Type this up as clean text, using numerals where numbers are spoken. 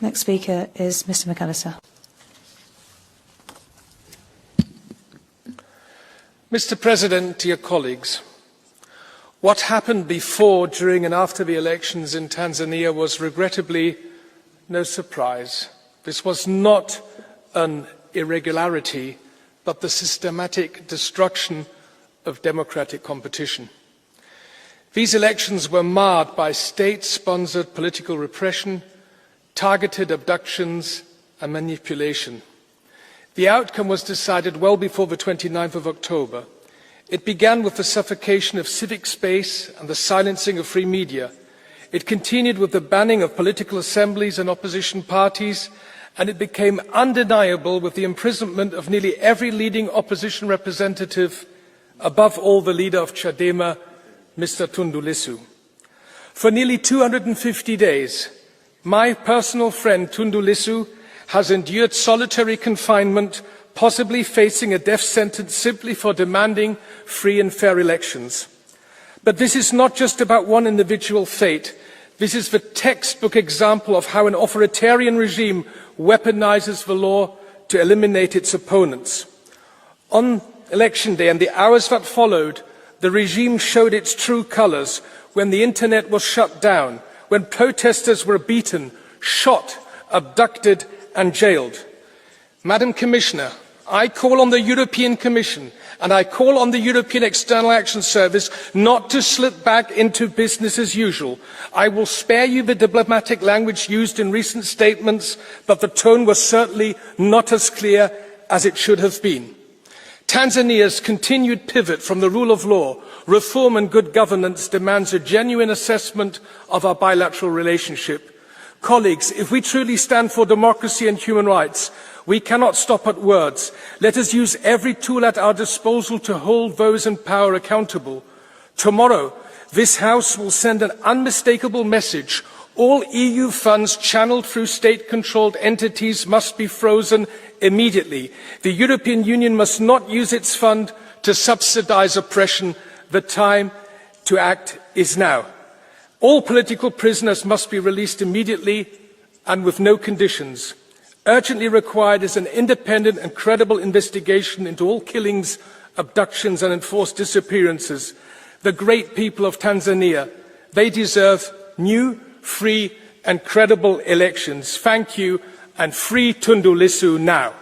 Next speaker is Mr. McAllister. Mr. President, dear colleagues, what happened before, during and after the elections in Tanzania was regrettably no surprise. This was not an irregularity, but the systematic destruction of democratic competition. These elections were marred by state-sponsored political repression, targeted abductions and manipulation. The outcome was decided well before the 29th of October. It began with the suffocation of civic space and the silencing of free media. It continued with the banning of political assemblies and opposition parties, and it became undeniable with the imprisonment of nearly every leading opposition representative, above all the leader of Chadema, Mr. Tundu Lissu. For nearly 250 days, my personal friend Tundu Lissu has endured solitary confinement, possibly facing a death sentence simply for demanding free and fair elections. But this is not just about one individual fate. This is the textbook example of how an authoritarian regime weaponizes the law to eliminate its opponents. On election day and the hours that followed, the regime showed its true colors when the internet was shut down, when protesters were beaten, shot, abducted and jailed. Madam Commissioner, I call on the European Commission and I call on the European External Action Service not to slip back into business as usual. I will spare you the diplomatic language used in recent statements, but the tone was certainly not as clear as it should have been. Tanzania's continued pivot from the rule of law, reform and good governance demands a genuine assessment of our bilateral relationship. Colleagues, if we truly stand for democracy and human rights, we cannot stop at words. Let us use every tool at our disposal to hold those in power accountable. Tomorrow, this House will send an unmistakable message. All EU funds channeled through state-controlled entities must be frozen immediately. The European Union must not use its fund to subsidize oppression. The time to act is now. All political prisoners must be released immediately and with no conditions. Urgently required is an independent and credible investigation into all killings, abductions and enforced disappearances. The great people of Tanzania, they deserve new, free and credible elections. Thank you, and free Tundu Lissu now.